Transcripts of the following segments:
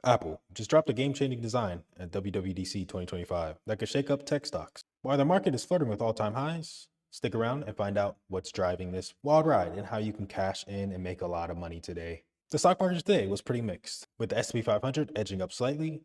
Apple just dropped a game-changing design at WWDC 2025 that could shake up tech stocks. While the market is flirting with all-time highs, stick around and find out what's driving this wild ride and how you can cash in and make a lot of money today. The stock market today was pretty mixed, with the S&P 500 edging up slightly,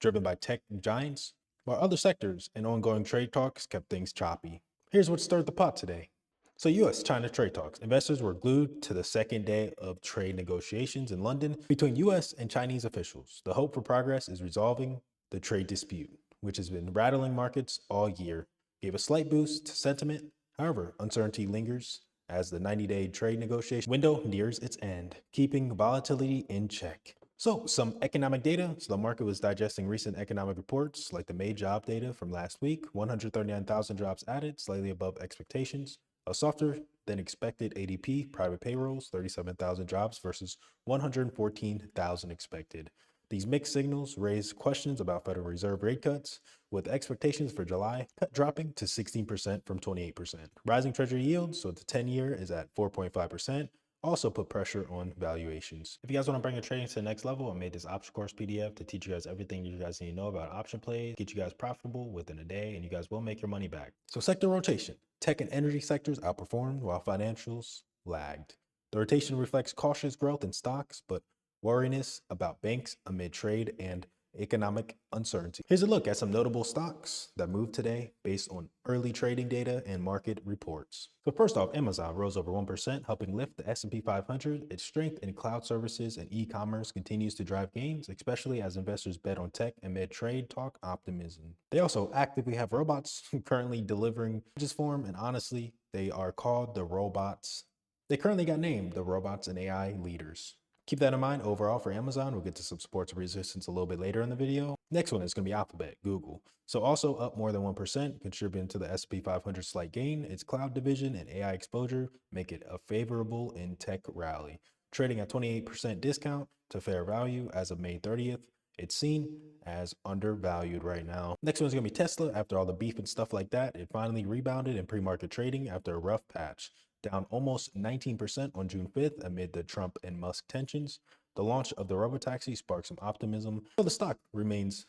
driven by tech giants, while other sectors and ongoing trade talks kept things choppy. Here's what stirred the pot today. So, US China trade talks. Investors were glued to the second day of trade negotiations in London between US and Chinese officials. The hope for progress is resolving the trade dispute, which has been rattling markets all year, gave a slight boost to sentiment. However, uncertainty lingers as the 90-day trade negotiation window nears its end, keeping volatility in check. So, some economic data. So, the market was digesting recent economic reports like the May job data from last week 139,000 jobs added, slightly above expectations. A softer than expected ADP, private payrolls, 37,000 jobs versus 114,000 expected. These mixed signals raise questions about Federal Reserve rate cuts, with expectations for July cut dropping to 16% from 28%. Rising Treasury yields, so the 10-year is at 4.5%, also put pressure on valuations. If you guys want to bring your trading to the next level, I made this option course PDF to teach you guys everything you guys need to know about option plays, get you guys profitable within a day, and you guys will make your money back. So sector rotation. Tech and energy sectors outperformed while financials lagged. The rotation reflects cautious growth in stocks, but wariness about banks amid trade and economic uncertainty. Here's a look at some notable stocks that moved today based on early trading data and market reports. So first off, Amazon rose over 1%, helping lift the S&P 500. Its strength in cloud services and e-commerce continues to drive gains, especially as investors bet on tech amid trade talk optimism. They also actively have robots currently delivering just form, and honestly, they are called the robots. They currently got named the robots and AI leaders. Keep that in mind overall for Amazon. We'll get to some supports and resistance a little bit later in the video. Next one is going to be Alphabet, Google. So also up more than 1%, contributing to the S&P 500 slight gain. Its cloud division and AI exposure make it a favorable in tech rally. Trading at 28% discount to fair value as of May 30th. It's seen as undervalued right now. Next one is going to be Tesla. After all the beef and stuff like that, it finally rebounded in pre-market trading after a rough patch, down almost 19% on June 5th amid the Trump and Musk tensions. The launch of the robotaxi sparked some optimism. So the stock remains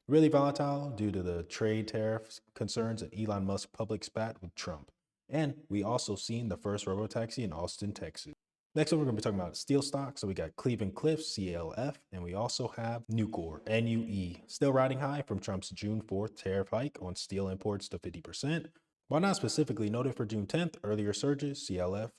really volatile due to the trade tariffs concerns and Elon Musk's public spat with Trump. And we also seen the first robotaxi in Austin, Texas. Next up, we're going to be talking about steel stocks. So we got Cleveland-Cliffs, CLF, and we also have Nucor, NUE, still riding high from Trump's June 4th tariff hike on steel imports to 50%. While not specifically noted for June 10th, earlier surges, CLF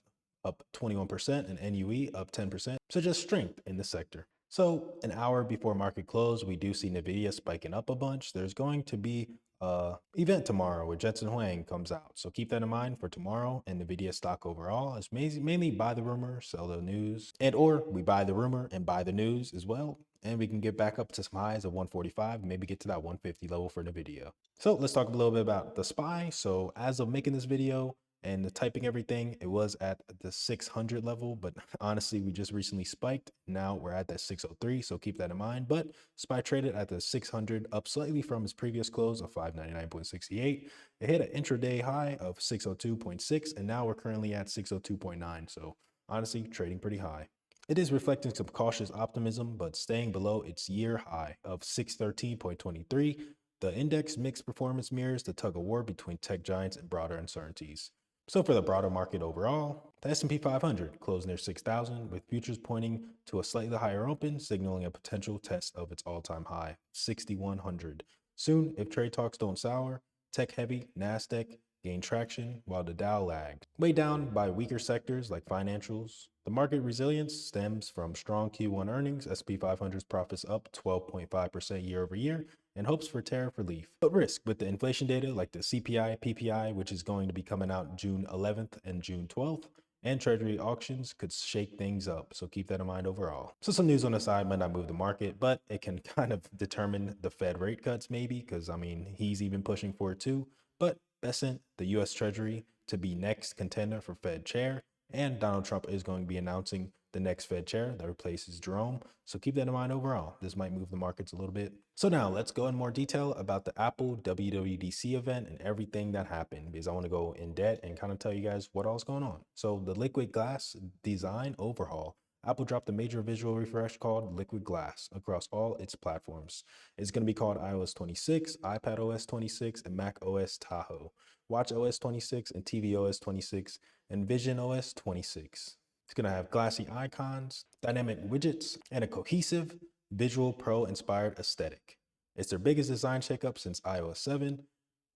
up 21% and NUE up 10%, suggest strength in the sector. So an hour before market close, we do see Nvidia spiking up a bunch. There's going to be an event tomorrow where Jensen Huang comes out. So keep that in mind for tomorrow. And Nvidia stock overall is mainly buy the rumor, sell the news, and or we buy the rumor and buy the news as well. And we can get back up to some highs of 145, maybe get to that 150 level for Nvidia. So let's talk a little bit about the SPY. So as of making this video and the typing everything, it was at the 600 level, but honestly, we just recently spiked. Now we're at that 603, so keep that in mind. But SPY traded at the 600, up slightly from its previous close of 599.68. It hit an intraday high of 602.6, and now we're currently at 602.9. So honestly, trading pretty high. It is reflecting some cautious optimism, but staying below its year high of 613.23. The index mixed performance mirrors the tug of war between tech giants and broader uncertainties. So for the broader market overall, the S&P 500 closed near 6,000, with futures pointing to a slightly higher open, signaling a potential test of its all-time high, 6,100. Soon, if trade talks don't sour, tech-heavy NASDAQ gained traction while the Dow lagged. Weighed down by weaker sectors like financials, the market resilience stems from strong Q1 earnings. S&P 500's profits up 12.5% year over year, and hopes for tariff relief. But risk with the inflation data like the CPI, PPI, which is going to be coming out June 11th and June 12th, and treasury auctions could shake things up. So keep that in mind overall. So some news on the side might not move the market, but it can kind of determine the Fed rate cuts maybe, because I mean, he's even pushing for it too. But Besant, the US Treasury, to be next contender for Fed chair, and Donald Trump is going to be announcing the next Fed chair that replaces Jerome. So keep that in mind overall. This might move the markets a little bit. So now let's go in more detail about the Apple WWDC event and everything that happened, because I want to go in depth and kind of tell you guys what all's going on. So the liquid glass design overhaul. Apple dropped a major visual refresh called Liquid Glass across all its platforms. It's going to be called iOS 26, iPadOS 26, and macOS Tahoe, watchOS 26, and tvOS 26, and visionOS 26. It's going to have glassy icons, dynamic widgets, and a cohesive Visual Pro inspired aesthetic. It's their biggest design shakeup since iOS 7,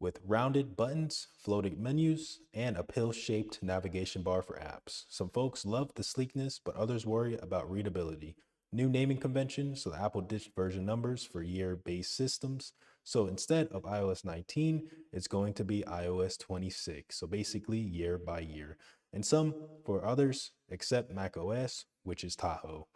with rounded buttons, floating menus, and a pill-shaped navigation bar for apps. Some folks love the sleekness, but others worry about readability. New naming convention, so the Apple ditched version numbers for year-based systems. So instead of iOS 19, it's going to be iOS 26. So basically year by year. And some for others, except macOS, which is Tahoe.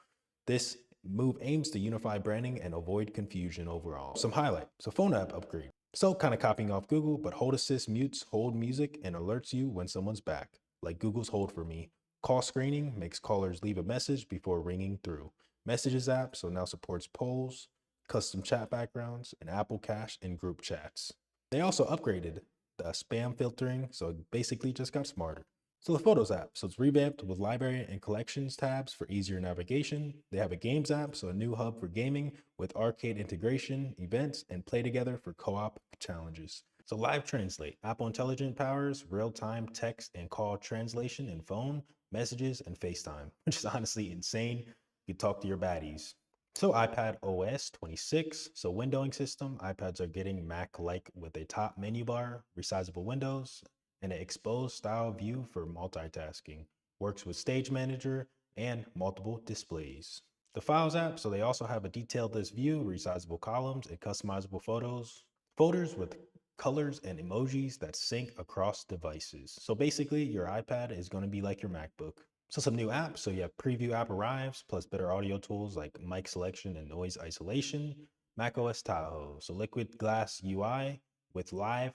This move aims to unify branding and avoid confusion overall. Some highlight. So phone app upgrade. So kind of copying off Google, but Hold Assist mutes hold music and alerts you when someone's back, like Google's Hold for Me. Call screening makes callers leave a message before ringing through. Messages app so now supports polls, custom chat backgrounds, and Apple Cache and group chats. They also upgraded the spam filtering, so it basically just got smarter. So the Photos app, so it's revamped with library and collections tabs for easier navigation. They have a Games app, so a new hub for gaming with arcade integration, events, and play together for co-op challenges. So Live Translate, Apple Intelligent powers real-time text and call translation in phone, messages, and FaceTime, which is honestly insane. You talk to your baddies. So iPad OS 26, so windowing system, iPads are getting Mac-like with a top menu bar, resizable windows, and an exposed style view for multitasking. Works with Stage Manager and multiple displays. The Files app, so they also have a detailed list view, resizable columns, and customizable folders with colors and emojis that sync across devices. So basically, your iPad is going to be like your MacBook. So some new apps. So you have Preview app arrives, plus better audio tools like mic selection and noise isolation. macOS Tahoe, so Liquid Glass UI with live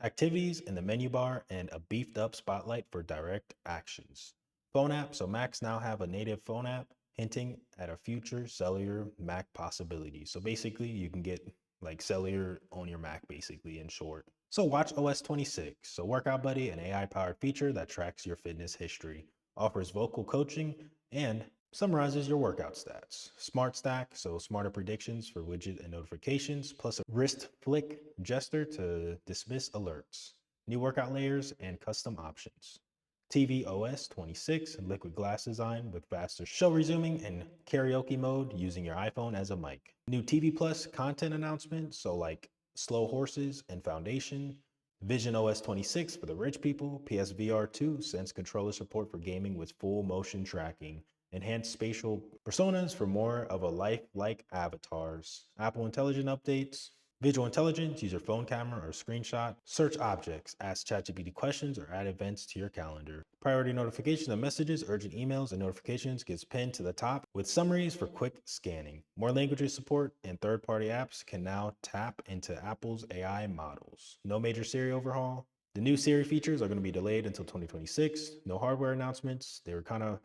activities in the menu bar and a beefed up spotlight for direct actions. Phone app, so Macs now have a native phone app, hinting at a future cellular Mac possibility. So basically, you can get like cellular on your Mac, basically, in short. So watch OS 26, so Workout Buddy, an AI-powered feature that tracks your fitness history, offers vocal coaching, and summarizes your workout stats. Smart Stack, so smarter predictions for widget and notifications, plus a wrist flick gesture to dismiss alerts. New workout layers and custom options. TV OS 26, liquid glass design with faster show resuming and karaoke mode using your iPhone as a mic. New TV Plus content announcement, so like Slow Horses and Foundation. Vision OS 26 for the rich people. PSVR 2 sends controller support for gaming with full motion tracking. Enhanced spatial personas for more of a life-like avatars. Apple Intelligent updates. Visual intelligence, use your phone camera or screenshot. Search objects, ask ChatGPT questions, or add events to your calendar. Priority notification of messages, urgent emails, and notifications gets pinned to the top with summaries for quick scanning. More languages support and third-party apps can now tap into Apple's AI models. No major Siri overhaul. The new Siri features are going to be delayed until 2026. No hardware announcements. They were kind of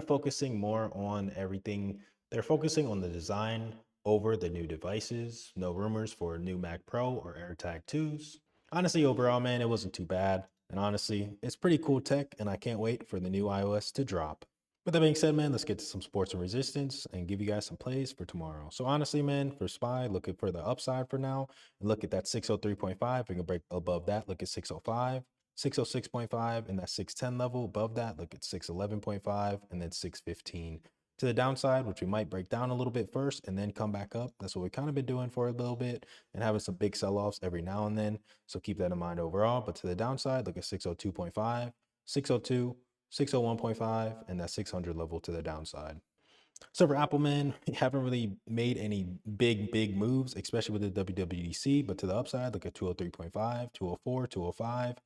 focusing more on everything. They're focusing on the design over the new devices. No rumors for a new Mac Pro or AirTag 2s. Honestly, overall, man, it wasn't too bad. And honestly, it's pretty cool tech, and I can't wait for the new iOS to drop. With that being said, man, let's get to some sports and resistance and give you guys some plays for tomorrow. So honestly, man, for SPY, looking for the upside for now. And look at that 603.5. We can break above that. Look at 605. 606.5 and that 610 level. Above that, look at 611.5 and then 615. To the downside, which we might break down a little bit first and then come back up. That's what we've kind of been doing for a little bit and having some big sell-offs every now and then. So keep that in mind overall. But to the downside, look at 602.5, 602, 601.5, and that 600 level to the downside. So for Apple, man, we haven't really made any big moves, especially with the WWDC. But to the upside, look at 203.5, 204, 205,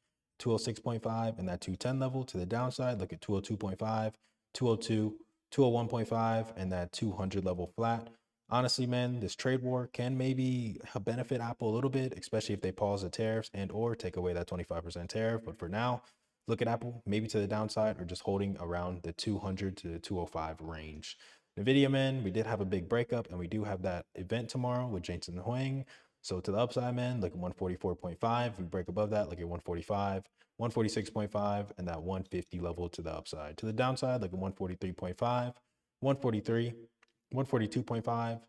206.5, and that 210 level. To the downside, look at 202.5, 202, 201.5, and that 200 level flat. Honestly, man, this trade war can maybe benefit Apple a little bit, especially if they pause the tariffs and or take away that 25% tariff. But for now, look at Apple maybe to the downside or just holding around the 200 to 205 range. NVIDIA, man, we did have a big breakup, and we do have that event tomorrow with Jensen Huang. So to the upside, man, look at 144.5. If we break above that, look at 145, 146.5, and that 150 level to the upside. To the downside, look at 143.5, 143, 142.5,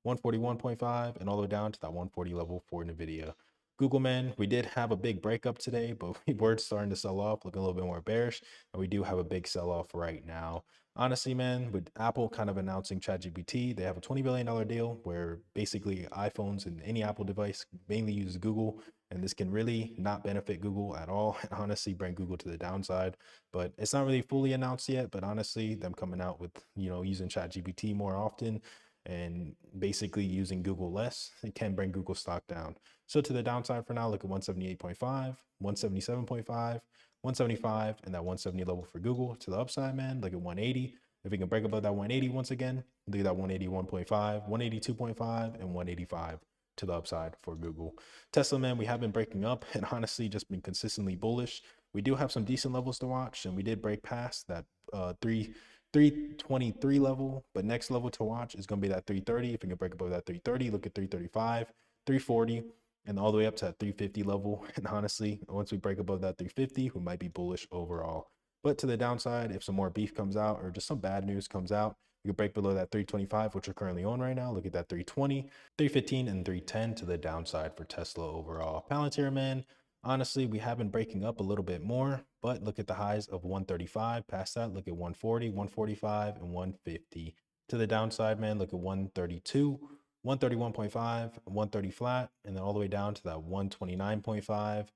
141.5, and all the way down to that 140 level for NVIDIA. Google, man, we did have a big breakup today, but we were starting to sell off, looking a little bit more bearish, and we do have a big sell off right now. Honestly, man, with Apple kind of announcing ChatGPT, they have a $20 billion deal where basically iPhones and any Apple device mainly uses Google, and this can really not benefit Google at all, and honestly bring Google to the downside. But it's not really fully announced yet, but honestly, them coming out with, using ChatGPT more often and basically using Google less, it can bring Google stock down. So to the downside for now, look at 178.5, 177.5, 175, and that 170 level for Google. To the upside, man, look at 180. If we can break above that 180 once again, look at that 181.5, 182.5, and 185 to the upside for Google. Tesla, man, we have been breaking up and honestly just been consistently bullish. We do have some decent levels to watch, and we did break past that 323 level, but next level to watch is going to be that 330. If we can break above that 330, look at 335, 340, and all the way up to that 350 level. And honestly, once we break above that 350, we might be bullish overall. But to the downside, if some more beef comes out or just some bad news comes out, you can break below that 325, which we're currently on right now. Look at that 320, 315, and 310 to the downside for Tesla overall. Palantir, man, honestly, we have been breaking up a little bit more, but look at the highs of 135. Past that, look at 140, 145, and 150. To the downside, man, look at 132, 131.5, 130 flat, and then all the way down to that 129.5.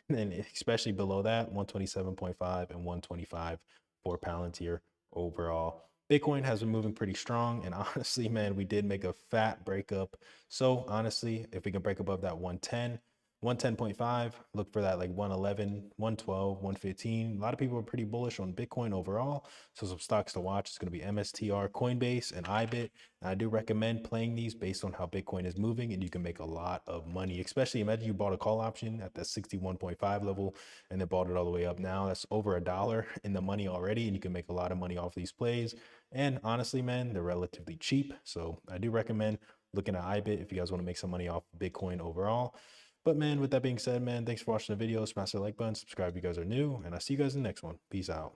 And then especially below that, 127.5 and 125 for Palantir overall. Bitcoin has been moving pretty strong. And honestly, man, we did make a fat breakup. So honestly, if we can break above that 110, 110.5, look for that like 111, 112, 115. A lot of people are pretty bullish on Bitcoin overall. So some stocks to watch is going to be MSTR, Coinbase, and IBIT. And I do recommend playing these based on how Bitcoin is moving, and you can make a lot of money, especially imagine you bought a call option at that 61.5 level and then bought it all the way up now. That's over $1 in the money already, and you can make a lot of money off these plays. And honestly, man, they're relatively cheap. So I do recommend looking at IBIT if you guys want to make some money off Bitcoin overall. But man, with that being said, man, thanks for watching the video. Smash the like button, subscribe if you guys are new, and I'll see you guys in the next one. Peace out.